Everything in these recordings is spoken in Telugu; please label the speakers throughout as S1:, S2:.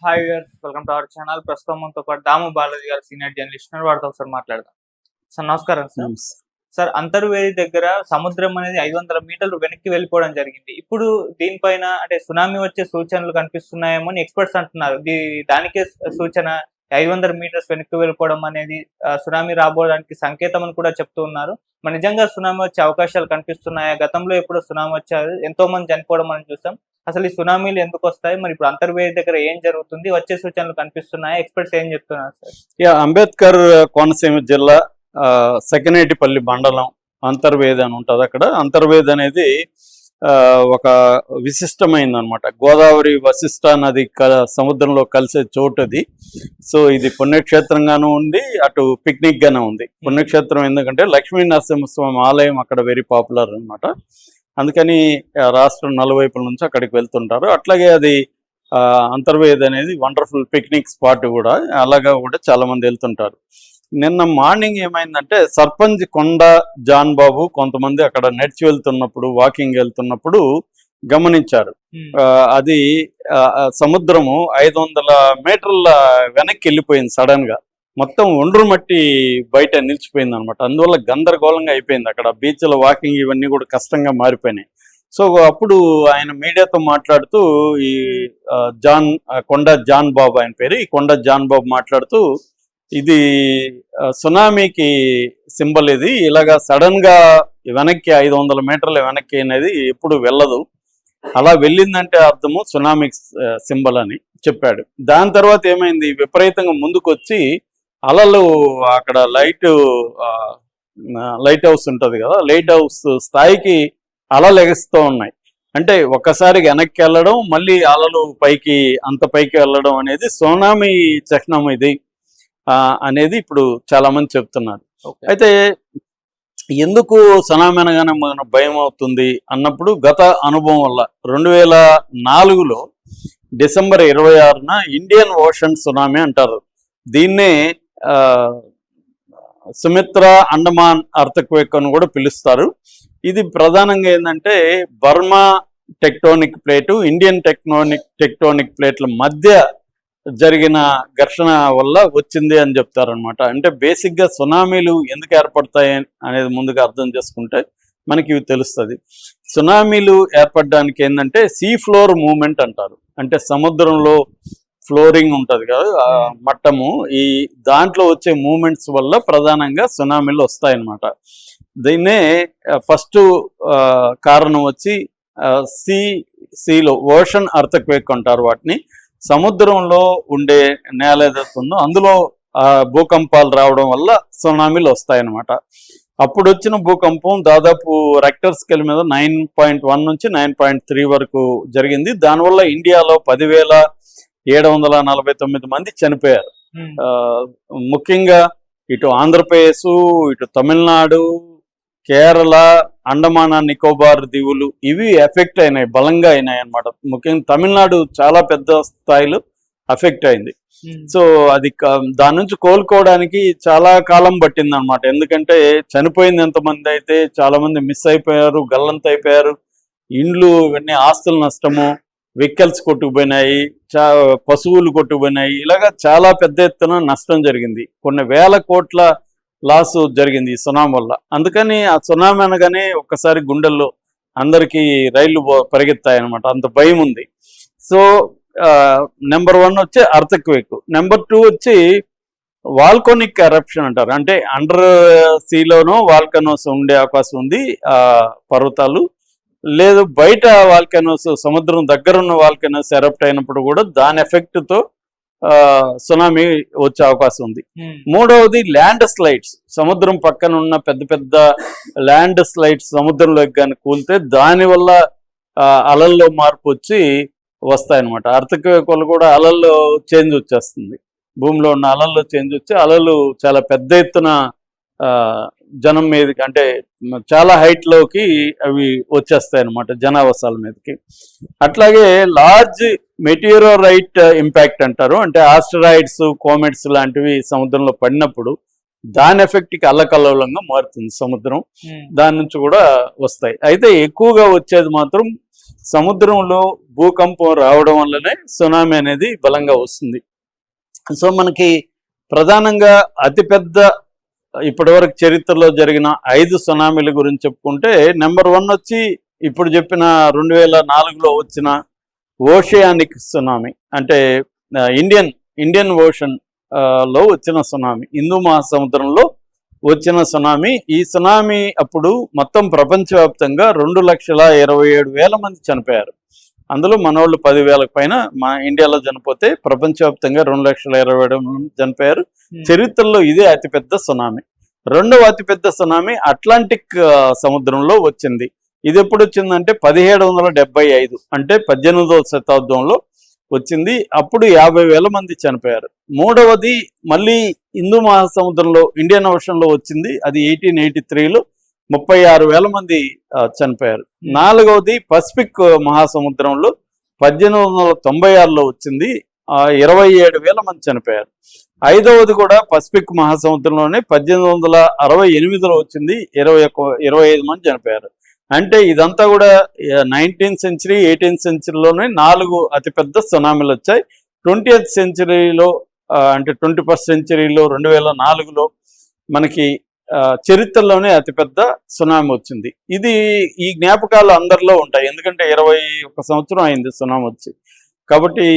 S1: Hi viewers, welcome to our channel. ప్రస్తుతం మనతో పాటు దాము బాలాజీ గారు సీనియర్ జర్నలిస్ట్ ఉన్నారు. వారితో ఒకసారి మాట్లాడదాం. సార్ నమస్కారం. సార్ అంతర్వేది దగ్గర సముద్రం అనేది 500 మీటర్లు వెనక్కి వెళ్ళిపోవడం జరిగింది. ఇప్పుడు దీనిపైన అంటే సునామీ వచ్చే సూచనలు కనిపిస్తున్నాయేమో అని ఎక్స్పర్ట్స్ అంటున్నారు. దానికే సూచన 500 మీటర్స్ వెనక్కి వెళ్ళిపోవడం అనేది సునామీ రాబోవడానికి సంకేతం అని కూడా చెప్తూ ఉన్నారు. మరి నిజంగా సునామీ వచ్చే అవకాశాలు కనిపిస్తున్నాయా? గతంలో ఎప్పుడో సునామీ వచ్చారు, ఎంతో మంది చనిపోవడం మనం చూసాం. అసలు ఈ సునామీలు ఎందుకు వస్తాయి? మరి ఇప్పుడు అంతర్వేది దగ్గర ఏం జరుగుతుంది? వచ్చే సూచనలు కనిపిస్తున్నాయా? ఎక్స్పర్ట్స్ ఏం చెప్తున్నారు సార్?
S2: అంబేద్కర్ కోనసీమ జిల్లా సెకనేటిపల్లి మండలం అంతర్వేది అని ఉంటుంది. అక్కడ అంతర్వేది అనేది ఒక విశిష్టమైంది అనమాట. గోదావరి వశిష్ట నది సముద్రంలో కలిసే చోటు అది. సో ఇది పుణ్యక్షేత్రంగానూ ఉంది, అటు పిక్నిక్ గానే ఉంది. పుణ్యక్షేత్రం ఎందుకంటే లక్ష్మీ నరసింహస్వామి ఆలయం అక్కడ వెరీ పాపులర్ అనమాట. అందుకని రాష్ట్రం నలువైపుల నుంచి అక్కడికి వెళ్తుంటారు. అట్లాగే అది అంతర్వేది అనేది వండర్ఫుల్ పిక్నిక్ స్పాట్ కూడా, అలాగా కూడా చాలా మంది వెళ్తుంటారు. నిన్న మార్నింగ్ ఏమైందంటే సర్పంచ్ కొండ జాన్ బాబు కొంతమంది అక్కడ నడిచి వెళ్తున్నప్పుడు, వాకింగ్ వెళ్తున్నప్పుడు గమనించారు. అది సముద్రము 500 మీటర్ల వెనక్కి వెళ్ళిపోయింది సడన్ గా. మొత్తం ఒండ్రు మట్టి బయట నిలిచిపోయింది అనమాట. అందువల్ల గందరగోళంగా అయిపోయింది. అక్కడ బీచ్ల వాకింగ్ ఇవన్నీ కూడా కష్టంగా మారిపోయినాయి. సో అప్పుడు ఆయన మీడియాతో మాట్లాడుతూ ఈ కొండ జాన్ బాబు ఆయన పేరు, ఈ కొండ జాన్ బాబు మాట్లాడుతూ ఇది సునామీకి సింబల్, ఇది ఇలాగా సడన్ గా వెనక్కి 500 మీటర్ల వెనక్కి అనేది ఎప్పుడు వెళ్ళదు, అలా వెళ్ళిందంటే అర్థము సునామీ సింబల్ అని చెప్పాడు. దాని తర్వాత ఏమైంది, విపరీతంగా ముందుకు వచ్చి అలలు అక్కడ లైట్ హౌస్ ఉంటుంది కదా, లైట్ హౌస్ స్థాయికి అలలు ఎగస్తూ ఉన్నాయి. అంటే ఒక్కసారి వెనక్కి వెళ్ళడం, మళ్ళీ అలలు పైకి అంత పైకి వెళ్ళడం అనేది సునామీ చిహ్నం ఇది అనేది ఇప్పుడు చాలా మంది చెప్తున్నారు. అయితే ఎందుకు సునామీ అనగానే మన భయం అవుతుంది అన్నప్పుడు, గత అనుభవం వల్ల 2004లో డిసెంబర్ 26న ఇండియన్ ఓషన్ సునామీ అంటారు. దీన్నే సుమిత్ర అండమాన్ అర్త్క్వేక్ అని కూడా పిలుస్తారు. ఇది ప్రధానంగా ఏంటంటే Burma tectonic plate, Indian tectonic ప్లేట్ల మధ్య జరిగిన ఘర్షణ వల్ల వచ్చింది అని చెప్తారనమాట. అంటే బేసిక్గా సునామీలు ఎందుకు ఏర్పడతాయి అనేది ముందుగా అర్థం చేసుకుంటే మనకి ఇవి తెలుస్తుంది. సునామీలు ఏర్పడడానికి ఏంటంటే సీ ఫ్లోర్ మూమెంట్ అంటారు. అంటే సముద్రంలో ఫ్లోరింగ్ ఉంటుంది కదా, మట్టము, ఈ దాంట్లో వచ్చే మూమెంట్స్ వల్ల ప్రధానంగా సునామీలు వస్తాయన్నమాట. దీన్నే ఫస్ట్ కారణం వచ్చి సీలో ఓషన్ అర్త్క్వేక్ అంటారు వాటిని. సముద్రంలో ఉండే నేల ఏదైతుందో అందులో భూకంపాలు రావడం వల్ల సునామీలు వస్తాయన్నమాట. అప్పుడు వచ్చిన భూకంపం దాదాపు రెక్టర్ స్కేల్ మీద 9.1 నుంచి 9.3 వరకు జరిగింది. దానివల్ల ఇండియాలో 10,749 మంది చనిపోయారు. ముఖ్యంగా ఇటు ఆంధ్రప్రదేశ్, ఇటు తమిళనాడు, కేరళ, అండమాన్ నికోబార్ దీవులు ఇవి ఎఫెక్ట్ అయినాయి, బలంగా అయినాయి అనమాట. ముఖ్యంగా తమిళనాడు చాలా పెద్ద స్థాయిలో ఎఫెక్ట్ అయింది. సో అది దాని నుంచి కోలుకోవడానికి చాలా కాలం పట్టింది అనమాట. ఎందుకంటే చనిపోయింది ఎంతమంది అయితే చాలా మంది మిస్ అయిపోయారు, గల్లంత అయిపోయారు. ఇండ్లు ఇవన్నీ ఆస్తుల నష్టము, వెహికల్స్ కొట్టుకుపోయినాయి, పశువులు కొట్టుకుపోయినాయి. ఇలాగా చాలా పెద్ద ఎత్తున నష్టం జరిగింది. కొన్ని వేల కోట్ల లాస్ జరిగింది ఈ సునామీ వల్ల. అందుకని ఆ సునామీ అనగానే ఒక్కసారి గుండెల్లో అందరికీ రైళ్లు పరిగెత్తాయన్నమాట, అంత భయం ఉంది. సో నెంబర్ 1 వచ్చి అర్త్క్వేక్. నెంబర్ 2 వచ్చి వాల్కోనిక్ ఎరప్షన్ అంటారు. అంటే అండర్ సీలోనూ వాల్కనోస్ ఉండే అవకాశం ఉంది, పర్వతాలు. లేదు బయట వాల్కనోస్, సముద్రం దగ్గర ఉన్న వాల్కనోస్ ఎరప్ట్ అయినప్పుడు కూడా దాని ఎఫెక్ట్తో సునామీ వచ్చే అవకాశం ఉంది. మూడవది ల్యాండ్ స్లైడ్స్. సముద్రం పక్కన ఉన్న పెద్ద పెద్ద ల్యాండ్ స్లైడ్స్ సముద్రంలోకి కానీ కూలితే దానివల్ల అలల్లో మార్పు వచ్చి వస్తాయన్నమాట. అర్త్క్వేక్ వల్ల కూడా అలల్లో చేంజ్ వచ్చేస్తుంది, భూమిలో ఉన్న అలల్లో చేంజ్ వచ్చి అలలు చాలా పెద్ద ఎత్తున జనం మీదకి, అంటే చాలా హైట్లోకి అవి వచ్చేస్తాయి అన్నమాట, జనావాసాల మీదకి. అట్లాగే లార్జ్ మెటీరియోరైట్ ఇంపాక్ట్ అంటారు. అంటే ఆస్టరాయిడ్స్, కోమెట్స్ లాంటివి సముద్రంలో పడినప్పుడు దాని ఎఫెక్ట్కి అల్లకల్లోలంగా మారుతుంది సముద్రం, దాని నుంచి కూడా వస్తాయి. అయితే ఎక్కువగా వచ్చేది మాత్రం సముద్రంలో భూకంపం రావడం వల్లనే సునామీ అనేది బలంగా వస్తుంది. సో మనకి ప్రధానంగా అతిపెద్ద ఇప్పటివరకు చరిత్రలో జరిగిన 5 సునామీల గురించి చెప్పుకుంటే, నెంబర్ 1 వచ్చి ఇప్పుడు చెప్పిన 2004లో వచ్చిన ఓషియానిక్ సునామీ, అంటే ఇండియన్ ఓషన్ లో వచ్చిన సునామీ, హిందూ మహాసముద్రంలో వచ్చిన సునామీ. ఈ సునామీ అప్పుడు మొత్తం ప్రపంచవ్యాప్తంగా 2,27,000 మంది చనిపోయారు. అందులో మనోళ్ళు 10,000 పైన మా ఇండియాలో చనిపోతే ప్రపంచవ్యాప్తంగా 2,27,000 మంది చనిపోయారు. చరిత్రలో ఇదే అతిపెద్ద సునామీ. రెండవ అతిపెద్ద సునామీ అట్లాంటిక్ సముద్రంలో వచ్చింది. ఇది ఎప్పుడు వచ్చిందంటే 1775, అంటే 18వ శతాబ్దంలో వచ్చింది. అప్పుడు 50,000 మంది చనిపోయారు. మూడవది మళ్ళీ హిందూ మహాసముద్రంలో ఇండియన్ ఓషన్లో వచ్చింది. అది 1883లో 36,000 మంది చనిపోయారు. నాలుగవది పసిఫిక్ మహాసముద్రంలో 1896లో వచ్చింది. 27,000 మంది చనిపోయారు. ఐదవది కూడా పసిఫిక్ మహాసముద్రంలోనే 1868లో వచ్చింది. 25 మంది చనిపోయారు. అంటే ఇదంతా కూడా 19th సెంచరీ 18th సెంచరీలోనే 4 అతిపెద్ద సునామీలు వచ్చాయి. 20th సెంచరీలో అంటే 21st సెంచరీలో 2004లో మనకి చరిత్రలోనే అతిపెద్ద సునామీ వచ్చింది. ఈ జ్ఞాపకాలు అందరిలో ఉంటాయి, ఎందుకంటే 21 సంవత్సరం అయింది సునామీ వచ్చి. కాబట్టి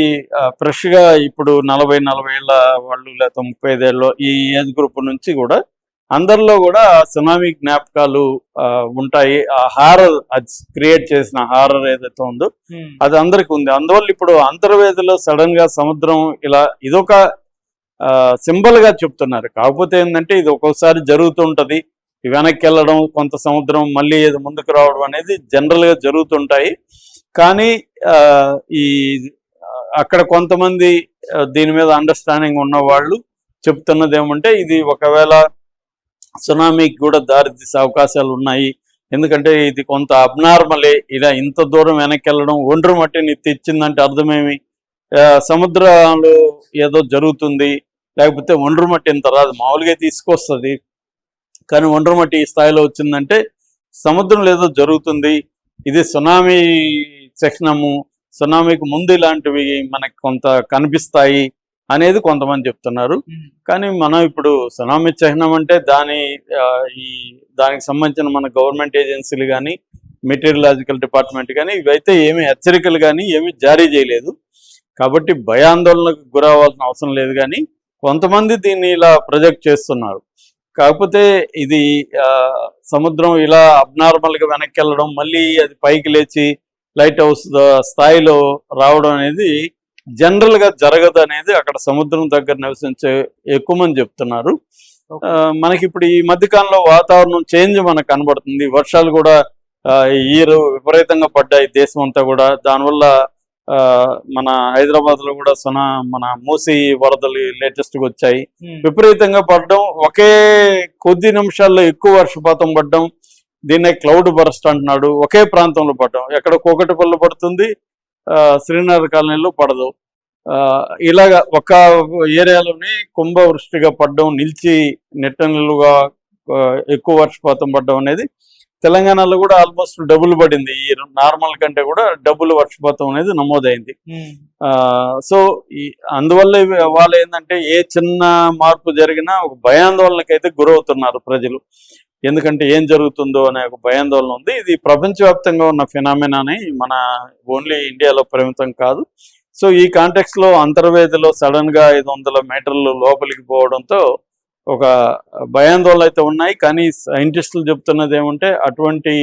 S2: ఫ్రెష్గా ఇప్పుడు 40 ఏళ్ళ వాళ్ళు లేకపోతే 35 ఏళ్ళ ఈ ఏజ్ గ్రూప్ నుంచి కూడా అందరిలో కూడా సునామీ జ్ఞాపకాలు ఉంటాయి. ఆ హారర్, అది క్రియేట్ చేసిన హారర్ ఏదైతే ఉందో అది అందరికి ఉంది. అందువల్ల ఇప్పుడు అంతర్వేదిలో సడన్ గా సముద్రం ఇలా ఇదొక సింబల్ గా చెప్తున్నారు. కాకపోతే ఏంటంటే ఇది ఒక్కొక్కసారి జరుగుతుంటది, వెనక్కి వెళ్ళడం, కొంత సముద్రం మళ్ళీ ఏదో ముందుకు రావడం అనేది జనరల్ గా జరుగుతుంటాయి. కానీ ఈ అక్కడ కొంతమంది దీని మీద అండర్స్టాండింగ్ ఉన్న వాళ్ళు చెప్తున్నది ఏమంటే, ఇది ఒకవేళ సునామీకి కూడా దారితీసే అవకాశాలు ఉన్నాయి. ఎందుకంటే ఇది కొంత అబ్నార్మలే, ఇలా ఇంత దూరం వెనక్కి వెళ్ళడం. ఒండ్రు మట్టిని తెచ్చిందంటే అర్థమేమి, సముద్రంలో ఏదో జరుగుతుంది, లేకపోతే ఒండ్రు మట్టి ఇంత రాదు, మామూలుగా తీసుకొస్తుంది. కానీ ఒండ్రు మట్టి ఈ స్థాయిలో వచ్చిందంటే సముద్రంలో ఏదో జరుగుతుంది, ఇది సునామీ చిహ్నము, సునామీకి ముందు ఇలాంటివి మనకి కొంత కనిపిస్తాయి అనేది కొంతమంది చెప్తున్నారు. కానీ మనం ఇప్పుడు సునామీ చిహ్నం అంటే దానికి సంబంధించిన మన గవర్నమెంట్ ఏజెన్సీలు కానీ, మెటీరియలాజికల్ డిపార్ట్మెంట్ కానీ ఇవైతే ఏమీ హెచ్చరికలు కానీ ఏమీ జారీ చేయలేదు. కాబట్టి భయాందోళనకు గురవ్వాల్సిన అవసరం లేదు. కానీ కొంతమంది దీన్ని ఇలా ప్రొజెక్ట్ చేస్తున్నారు. కాకపోతే ఇది సముద్రం ఇలా అబ్నార్మల్గా వెనక్కి వెళ్ళడం, మళ్ళీ అది పైకి లేచి లైట్ హౌస్ స్థాయిలో రావడం అనేది జనరల్గా జరగదు అనేది అక్కడ సముద్రం దగ్గర నివసించే ఎక్కువ మంది చెప్తున్నారు. మనకి ఇప్పుడు ఈ మధ్యకాలంలో వాతావరణం చేంజ్ మనకు కనబడుతుంది. వర్షాలు కూడా విపరీతంగా పడ్డాయి దేశం అంతా కూడా. దానివల్ల మన హైదరాబాద్ లో కూడా మన మూసి వరదలు లేటెస్ట్ గా వచ్చాయి. విపరీతంగా పడడం, ఒకే కొద్ది నిమిషాల్లో ఎక్కువ వర్షపాతం పడడం, దీన్నే క్లౌడ్ బరస్ట్ అంటున్నాడు. ఒకే ప్రాంతంలో పడడం, ఎక్కడ కోకటిపల్లి పడుతుంది, శ్రీనగర్ కాలనీలో పడదు. ఇలాగా ఒక ఏరియాలోనే కుంభవృష్టిగా పడడం, నిలిచి నిట్టనిలుగా ఎక్కువ వర్షపాతం పడడం అనేది తెలంగాణలో కూడా ఆల్మోస్ట్ డబుల్ పడింది. ఈ నార్మల్ కంటే కూడా డబుల్ వర్షపాతం అనేది నమోదైంది. సో అందువల్ల వాళ్ళు ఏంటంటే ఏ చిన్న మార్పు జరిగినా ఒక భయాందోళనకైతే గురవుతున్నారు ప్రజలు. ఎందుకంటే ఏం జరుగుతుందో అనే ఒక భయాందోళన ఉంది. ఇది ప్రపంచవ్యాప్తంగా ఉన్న ఫినామినాని, మన ఓన్లీ ఇండియాలో పరిమితం కాదు. సో ఈ కాంటెక్స్ట్ లో అంతర్వేదిలో సడన్ గా 500 మీటర్లు లోపలికి పోవడంతో ఒక భయాందోళనలు అయితే ఉన్నాయి. కానీ సైంటిస్టులు చెప్తున్నది ఏమంటే అటువంటి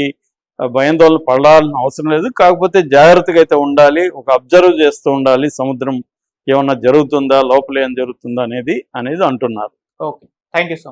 S2: భయాందోళన పడాల్సిన అవసరం లేదు. కాకపోతే జాగ్రత్తగా అయితే ఉండాలి, ఒక అబ్జర్వ్ చేస్తూ ఉండాలి, సముద్రం ఏమన్నా జరుగుతుందా, లోపల ఏం జరుగుతుందా అనేది అంటున్నారు.
S1: Okay, thank you so much.